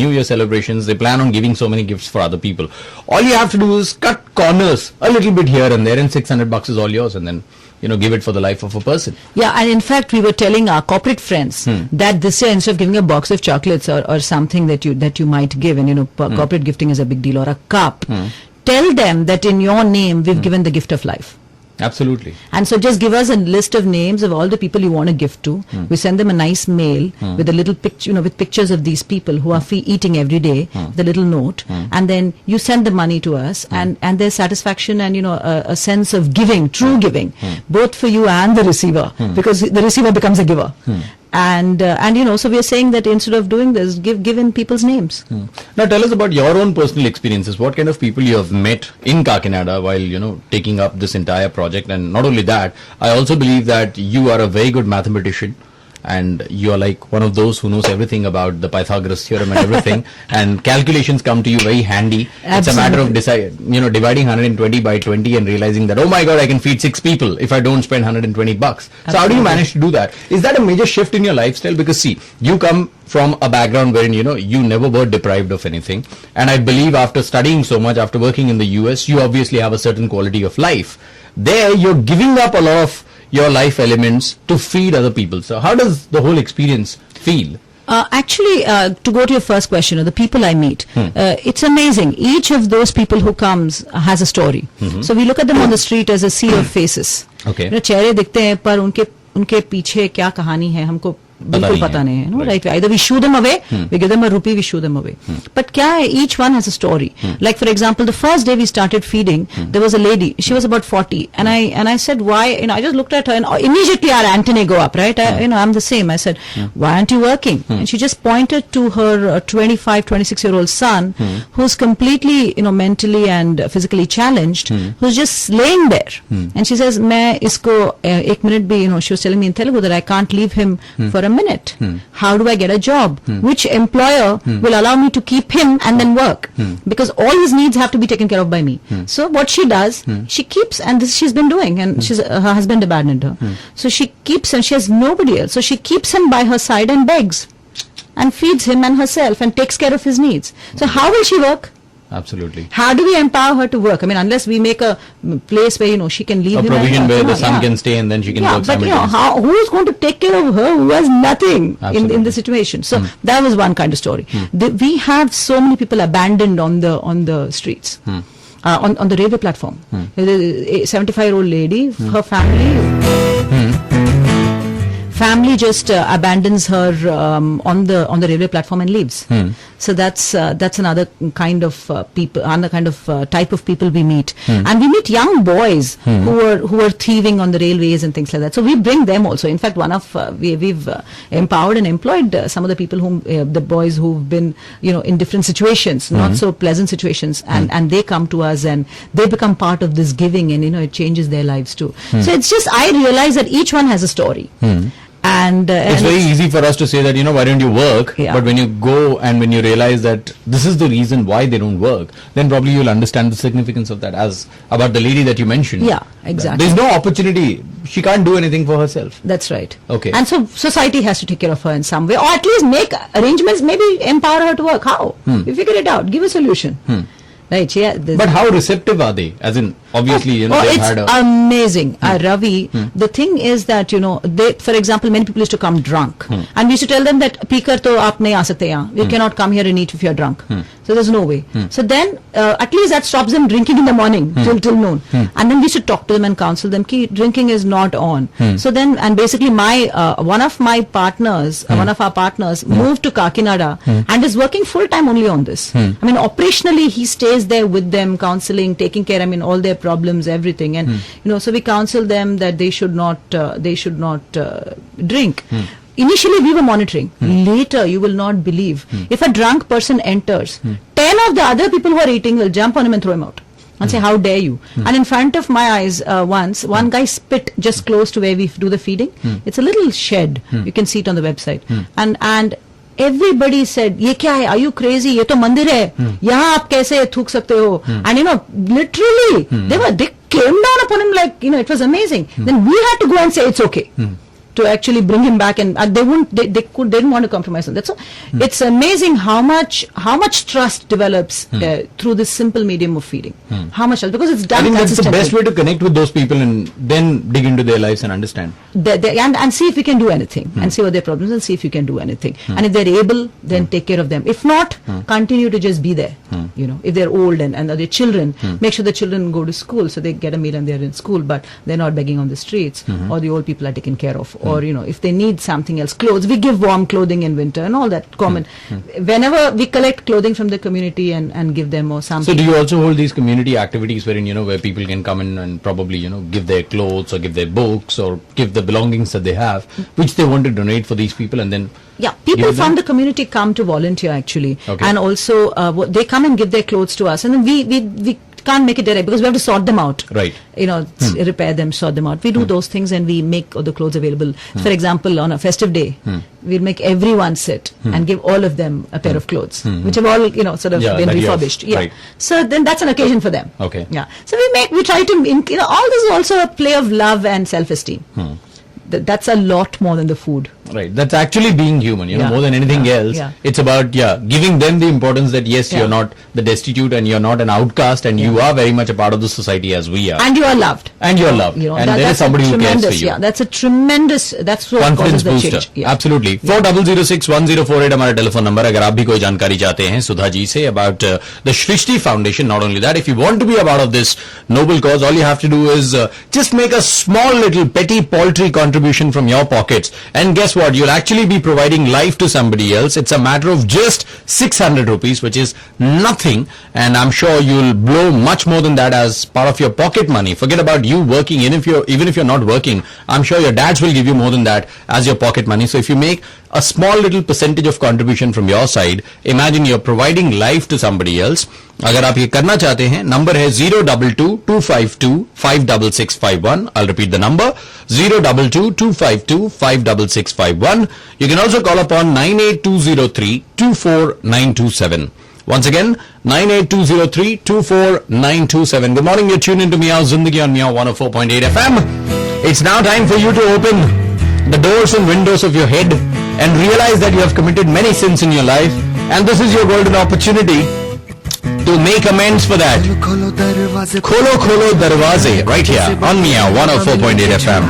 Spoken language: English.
New Year celebrations, they plan on giving so many gifts for other people. All you have to do is cut corners a little bit here and there, and $600 is all yours, and then give it for the life of a person. Yeah, and in fact, we were telling our corporate friends that this year, instead of giving a box of chocolates or something that you might give, and corporate gifting is a big deal, or a cup, tell them that in your name we've given the gift of life. Absolutely. And so just give us a list of names of all the people you want to gift to. We send them a nice mail with a little picture, with pictures of these people who are eating every day, with a little note, and then you send the money to us, and there's satisfaction and a sense of giving, true giving, both for you and the receiver, because the receiver becomes a giver. And so we are saying that instead of doing this, give in people's names. Now tell us about your own personal experiences. What kind of people you have met in Kakinada while taking up this entire project? And not only that, I also believe that you are a very good mathematician, and you are like one of those who knows everything about the Pythagoras theorem and everything, and calculations come to you very handy. Absolutely. It's a matter of dividing 120 by 20 and realizing that, oh my god, I can feed 6 people if I don't spend $120. So how do you manage to do that? Is that a major shift in your lifestyle? Because see, you come from a background wherein you never were deprived of anything, and I believe after studying so much, after working in the US, you obviously have a certain quality of life. There you're giving up a lot of your life elements to feed other people. So how does the whole experience feel? Actually, to go to your first question, the people I meet, it's amazing. Each of those people who comes has a story. So we look at them on the street as a sea of faces. Okay. चेहरे दिखते हैं पर उनके पीछे क्या कहानी है हमको बिल्कुल पता नहीं है. Right? Either we shoo them away, we give them a rupee, we shoo them away. But क्या है? Each one has a story. Like for example, the first day we started feeding, there was a lady. She was about 40, and I said, why? I just looked at her, and immediately our antennae go up. Right? I'm the same. I said, why aren't you working? And she just pointed to her 25, 26-year-old son, who's completely mentally and physically challenged, who's just laying there. And she says, मैं इसको एक minute भी she was telling me in Telugu that I can't leave him for a minute. How do I get a job? Which employer will allow me to keep him and then work? Because all his needs have to be taken care of by me. So what she does, she keeps, and this she's been doing, and her husband abandoned her. So she keeps, and she has nobody else. So she keeps him by her side and begs and feeds him and herself and takes care of his needs. So how will she work? Absolutely. How do we empower her to work? I mean, unless we make a place where she can leave a him provision where the son can stay and then she can work simultaneously. But who is going to take care of her who has nothing in the situation? So that was one kind of story. We have so many people abandoned on the streets, on the railway platform. A 75-year-old lady, her family just abandons her on the railway platform and leaves. So that's another kind of people, another kind of type of people we meet, and we meet young boys who are thieving on the railways and things like that. So we bring them also. In fact, we've empowered and employed some of the people the boys who've been in different situations, not so pleasant situations, and they come to us and they become part of this giving, and it changes their lives too. So it's just, I realize that each one has a story. And it's very easy for us to say that why don't you work, but when you go and when you realize that this is the reason why they don't work, then probably you'll understand the significance of that, as about the lady that you mentioned. Yeah, exactly. There's no opportunity, she can't do anything for herself. That's right. Okay. And so society has to take care of her in some way, or at least make arrangements, maybe empower her to work. How? You figure it out, give a solution. Right, yeah. But how receptive are they? As in, obviously, they've had it's amazing. Ravi, the thing is that, they, for example, many people used to come drunk. And we used to tell them that, Peekar to aap nahi aa sakte yahan. You cannot come here and eat if you're drunk. So there's no way. So then, at least that stops them drinking in the morning till noon. And then we used to talk to them and counsel them, ki drinking is not on. So then, and basically one of our partners moved to Kakinada and is working full time only on this. I mean, operationally, he stays there with them, counseling, taking care, all their problems, everything. And, so we counsel them that they should not drink. Initially, we were monitoring. Later, you will not believe. If a drunk person enters, 10 of the other people who are eating will jump on him and throw him out. And say, how dare you? And in front of my eyes, once, one guy spit just close to where we do the feeding. It's a little shed. You can see it on the website. And everybody said, ye kya hai? Are you crazy? Ye to mandir hai. Yahan aap kaise thuk sakte ho? And literally, they came down upon him like, it was amazing. Then we had to go and say, it's okay. to actually bring him back, and they didn't want to compromise on that. So it's amazing how much trust develops through this simple medium of feeding. How much trust, because it's done I think that's the consistently. best way to connect with those people and then dig into their lives and understand. And see if we can do anything, and see what their problems, and see if you can do anything. And if they're able, then take care of them. If not, continue to just be there. You know, if they're old and their children, make sure the children go to school so they get a meal and they're in school, but they're not begging on the streets, or the old people are taken care of, or you know, if they need something else, clothes, we give warm clothing in winter and all that common. Whenever we collect clothing from the community and give them or something. So do you also hold these community activities wherein, you know, where people can come in and probably, you know, give their clothes or give their books or give the belongings that they have, which they want to donate for these people, and then yeah, people give them? from the community come to volunteer actually, Okay. and also they come and give their clothes to us, and then we can't make it direct because we have to sort them out. Right. You know, repair them, sort them out. We do those things, and we make all the clothes available. For example, on a festive day, we'll make everyone sit and give all of them a pair of clothes, which have all, you know, sort of Yeah, been that you have- refurbished. Yeah. right. So then that's an occasion for them. Okay. Yeah. So we try to, you know, all this is also a play of love and self-esteem. That's a lot more than the food. Right. That's actually being human, you know, Yeah. more than anything Yeah. else. Yeah. It's about, giving them the importance that, yes, Yeah. you're not the destitute and you're not an outcast, and you are very much a part of the society as we are. And you are loved. And you're loved. You know, And there is that's a somebody who cares for tremendous, you. Yeah, that's a tremendous, that's what confidence causes the booster change. Yeah. Absolutely 40061048 हमारा telephone number. अगर आप भी कोई जानकारी चाहते हैं सुधा जी से about the Srishti foundation, not only that, if you want to be a part of this noble cause, all you have to do is just make a small little petty paltry contribution from your pockets, and guess what, you'll actually be providing life to somebody else. It's a matter of just 600 rupees, which is nothing, and I'm sure you'll blow much more than that as part of your pocket money. Forget about you working, even if you're not working, I'm sure your dads will give you more than that as your pocket money. So if you make a small little percentage of contribution from your side, imagine you're providing life to somebody else. अगर आप ये करना चाहते हैं, number है 022-252-56651. I'll repeat the number, 022-252-56651. You can also call upon 98203-24927. Once again, 98203-24927. Good morning, you're tuned into Meow Zindagi on Meow 104.8 FM. It's now time for you to open the doors and windows of your head and realize that you have committed many sins in your life, and this is your golden opportunity to make amends for that. Kholo Kholo Darwaze, right here on Meow 104.8 FM.